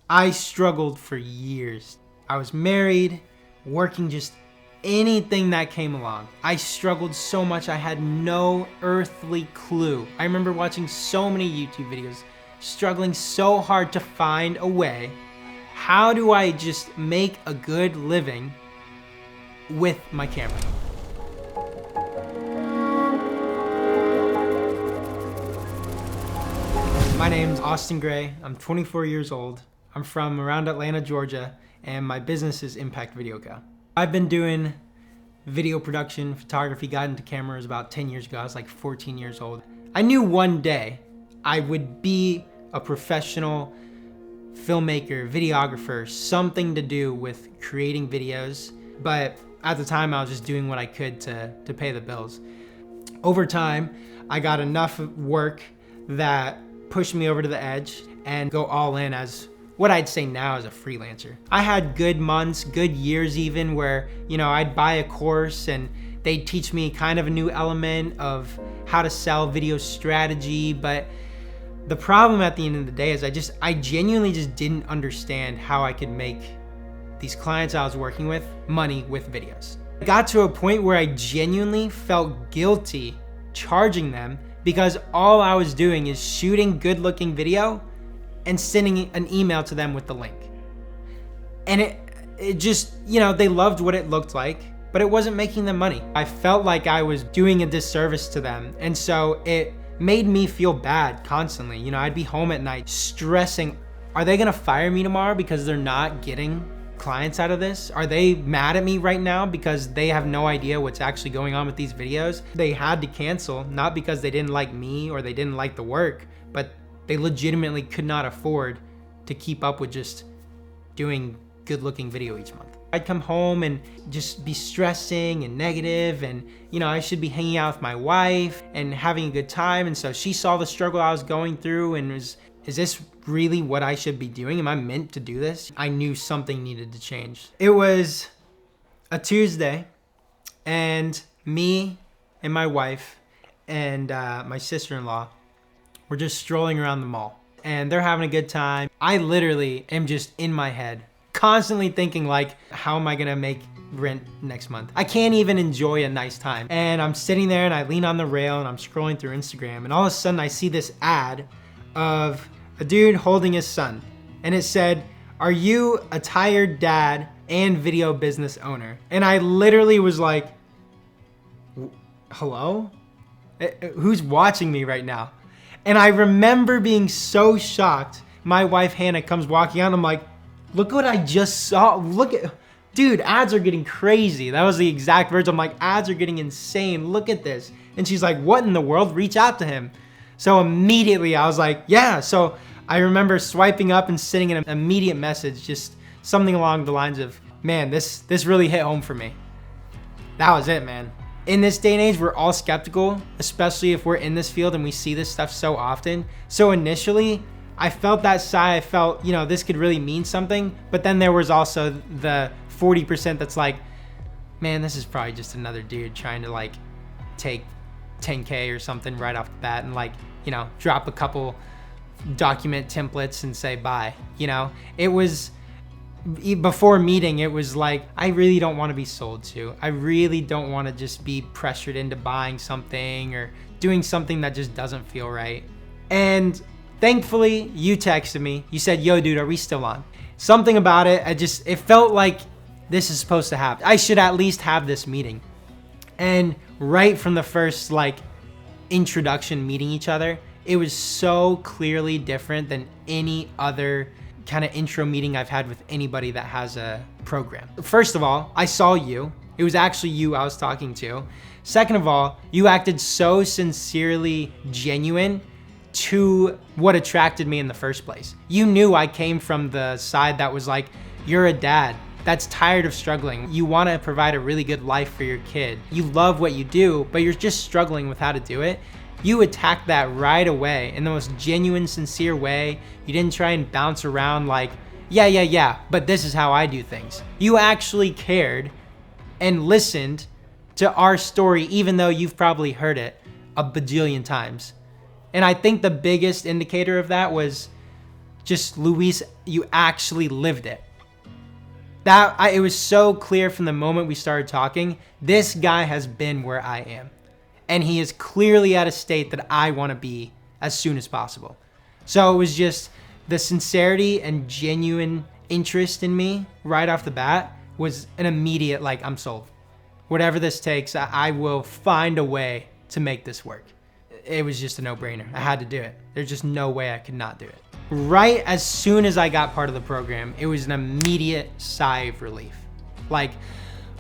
I struggled for years. I was married, working just anything that came along. I struggled so much I had no earthly clue. I remember watching so many YouTube videos, struggling so hard to find a way. How do I just make a good living with my camera? My name's Austin Gray. I'm 24 years old. I'm from around Atlanta, Georgia, and my business is Impact Video Co. I've been doing video production, photography, got into cameras about 10 years ago. I was like 14 years old. I knew one day I would be a professional filmmaker, videographer, something to do with creating videos. But at the time, I was just doing what I could to pay the bills. Over time, I got enough work that pushed me over to the edge and go all in as what I'd say now as a freelancer. I had good months, good years even, where, I'd buy a course and they'd teach me kind of a new element of how to sell video strategy. But the problem at the end of the day is I genuinely just didn't understand how I could make these clients I was working with money with videos. I got to a point where I genuinely felt guilty charging them because all I was doing is shooting good looking video and sending an email to them with the link. And it just, they loved what it looked like, but it wasn't making them money. I felt like I was doing a disservice to them. And so it made me feel bad constantly. I'd be home at night stressing, are they gonna fire me tomorrow because they're not getting clients out of this? Are they mad at me right now because they have no idea what's actually going on with these videos? They had to cancel, not because they didn't like me or they didn't like the work, but they legitimately could not afford to keep up with just doing good looking video each month. I'd come home and just be stressing and negative, and I should be hanging out with my wife and having a good time. And so she saw the struggle I was going through and is this really what I should be doing? Am I meant to do this? I knew something needed to change. It was a Tuesday, and me and my wife and my sister-in-law were just strolling around the mall, and they're having a good time. I literally am just in my head, constantly thinking like, how am I gonna make rent next month? I can't even enjoy a nice time. And I'm sitting there and I lean on the rail and I'm scrolling through Instagram, and all of a sudden I see this ad of a dude holding his son. And it said, "Are you a tired dad and video business owner?" And I literally was like, hello? Who's watching me right now? And I remember being so shocked. My wife Hannah comes walking out and I'm like, look what I just saw. Dude, ads are getting crazy. That was the exact words. I'm like, ads are getting insane. Look at this. And she's like, what in the world? Reach out to him. So immediately I was like, yeah. So I remember swiping up and sending an immediate message, just something along the lines of, man, this really hit home for me. That was it, man. In this day and age, we're all skeptical, especially if we're in this field and we see this stuff so often. So initially, I felt that sigh. I felt, this could really mean something. But then there was also the 40% that's like, man, this is probably just another dude trying to take 10K or something right off the bat and drop a couple document templates and say bye. It was, before meeting, it was like, I really don't want to be sold to. I really don't want to just be pressured into buying something or doing something that just doesn't feel right. And thankfully, you texted me. You said, yo, dude, are we still on? Something about it, it felt like this is supposed to happen. I should at least have this meeting. And right from the first introduction, meeting each other, it was so clearly different than any other kind of intro meeting I've had with anybody that has a program. First of all, I saw you. It was actually you I was talking to. Second of all, you acted so sincerely genuine to what attracted me in the first place. You knew I came from the side that was like, you're a dad that's tired of struggling. You want to provide a really good life for your kid. You love what you do, but you're just struggling with how to do it. You attacked that right away in the most genuine, sincere way. You didn't try and bounce around like, yeah, but this is how I do things. You actually cared and listened to our story, even though you've probably heard it a bajillion times. And I think the biggest indicator of that was just, Luis, you actually lived it. It was so clear from the moment we started talking, this guy has been where I am. And he is clearly at a state that I want to be as soon as possible. So it was just the sincerity and genuine interest in me right off the bat was an immediate, like, I'm sold. Whatever this takes, I will find a way to make this work. It was just a no-brainer. I had to do it. There's just no way I could not do it. Right as soon as I got part of the program, it was an immediate sigh of relief. Like,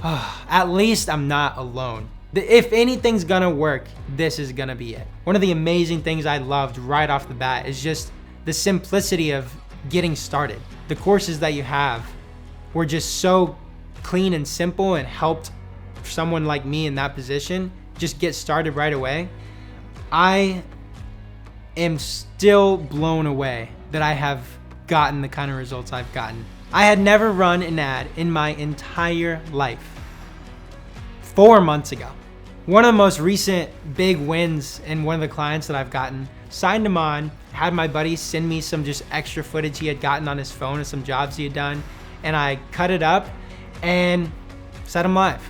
at least I'm not alone. If anything's gonna work, this is gonna be it. One of the amazing things I loved right off the bat is just the simplicity of getting started. The courses that you have were just so clean and simple and helped someone like me in that position just get started right away. I am still blown away that I have gotten the kind of results I've gotten. I had never run an ad in my entire life. 4 months ago. One of the most recent big wins in one of the clients that I've gotten, signed him on, had my buddy send me some just extra footage he had gotten on his phone of some jobs he had done, and I cut it up and set him live.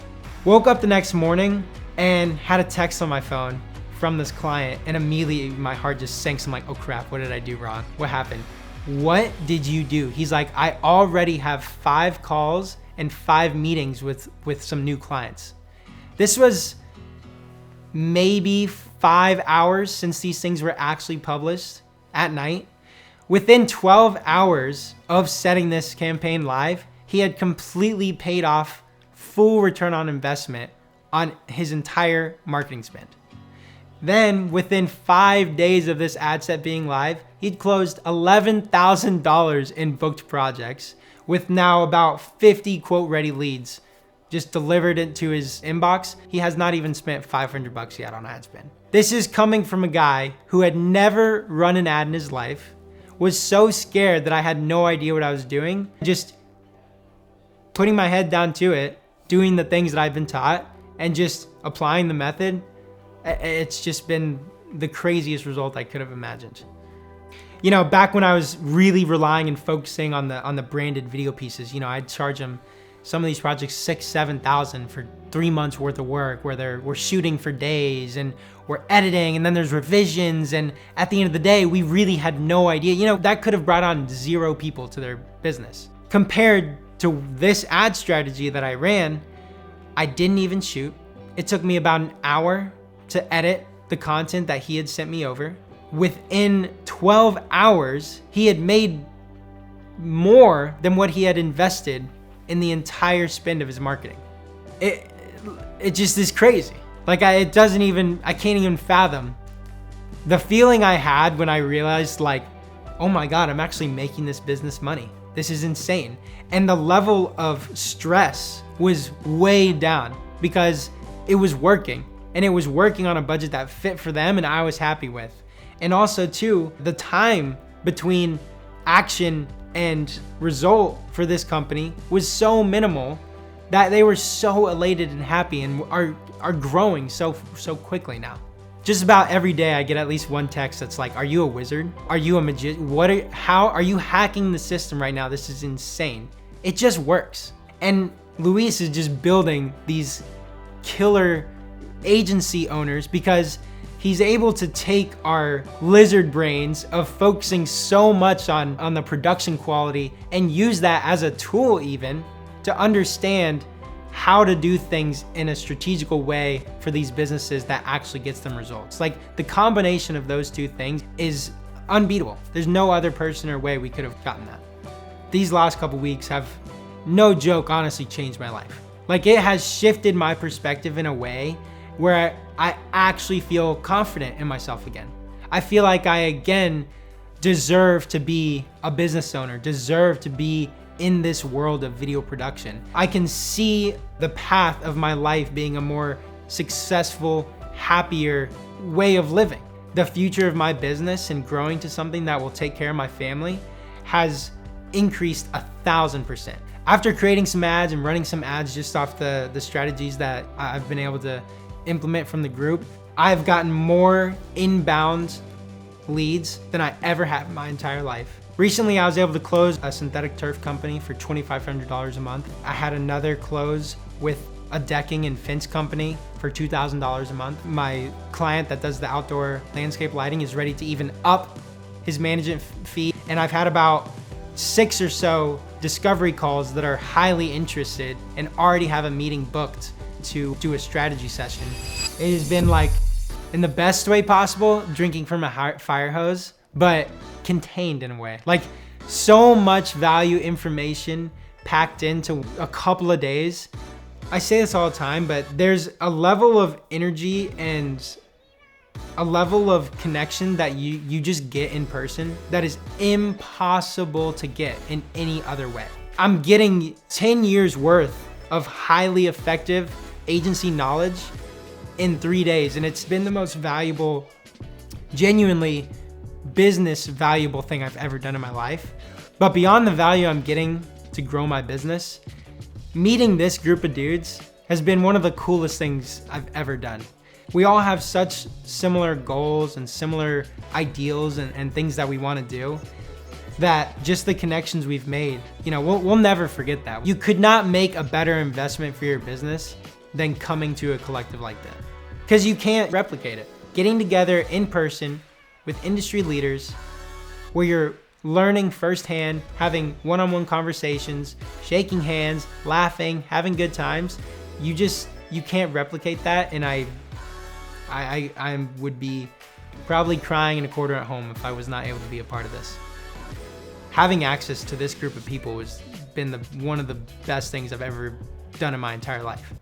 Woke up the next morning and had a text on my phone from this client, and immediately my heart just sinks. I'm like, oh crap, what did I do wrong? What happened? What did you do? He's like, I already have 5 calls and 5 meetings with some new clients. This was maybe 5 hours since these things were actually published at night. Within 12 hours of setting this campaign live, he had completely paid off full return on investment on his entire marketing spend. Then within 5 days of this ad set being live, he'd closed $11,000 in booked projects with now about 50 quote ready leads just delivered into his inbox. He has not even spent $500 yet on ad spend. This is coming from a guy who had never run an ad in his life, was so scared that I had no idea what I was doing, just putting my head down to it, doing the things that I've been taught, and just applying the method. It's just been the craziest result I could have imagined. You know, back when I was really relying and focusing on the branded video pieces, you know, I'd charge them some of these projects $6,000-7,000 for 3 months worth of work, where we're shooting for days and we're editing and then there's revisions, and at the end of the day, we really had no idea. You know, that could have brought on 0 people to their business. Compared to this ad strategy that I ran, I didn't even shoot. It took me about an hour to edit the content that he had sent me over. Within 12 hours, he had made more than what he had invested in the entire spend of his marketing. It just is crazy. Like I can't even fathom the feeling I had when I realized, like, oh my God, I'm actually making this business money. This is insane. And the level of stress was way down because it was working, and it was working on a budget that fit for them and I was happy with. And also too, the time between action and result for this company was so minimal that they were so elated and happy and are growing so quickly now. Just about every day I get at least one text that's like, are you a wizard? Are you a magician? How are you hacking the system right now? This is insane. It just works. And Luis is just building these killer agency owners because he's able to take our lizard brains of focusing so much on the production quality and use that as a tool even to understand how to do things in a strategical way for these businesses that actually gets them results. Like the combination of those two things is unbeatable. There's no other person or way we could have gotten that. These last couple weeks have, no joke, honestly changed my life. Like it has shifted my perspective in a way where I actually feel confident in myself again. I feel like I again deserve to be a business owner, deserve to be in this world of video production. I can see the path of my life being a more successful, happier way of living. The future of my business and growing to something that will take care of my family has increased 1,000%. After creating some ads and running some ads just off the strategies that I've been able to implement from the group, I've gotten more inbound leads than I ever had in my entire life. Recently, I was able to close a synthetic turf company for $2,500 a month. I had another close with a decking and fence company for $2,000 a month. My client that does the outdoor landscape lighting is ready to even up his management fee. And I've had about 6 or so discovery calls that are highly interested and already have a meeting booked to do a strategy session. It has been like, in the best way possible, drinking from a fire hose, but contained in a way. Like, so much value information packed into a couple of days. I say this all the time, but there's a level of energy and a level of connection that you just get in person that is impossible to get in any other way. I'm getting 10 years worth of highly effective agency knowledge in 3 days, and it's been the most valuable, genuinely business valuable thing I've ever done in my life. But beyond the value I'm getting to grow my business, meeting this group of dudes has been one of the coolest things I've ever done. We all have such similar goals and similar ideals and things that we want to do, that just the connections we've made, you know, we'll never forget that. You could not make a better investment for your business than coming to a collective like that, because you can't replicate it. Getting together in person with industry leaders where you're learning firsthand, having one-on-one conversations, shaking hands, laughing, having good times, you can't replicate that. And I would be probably crying in a corner at home if I was not able to be a part of this. Having access to this group of people has been one of the best things I've ever done in my entire life.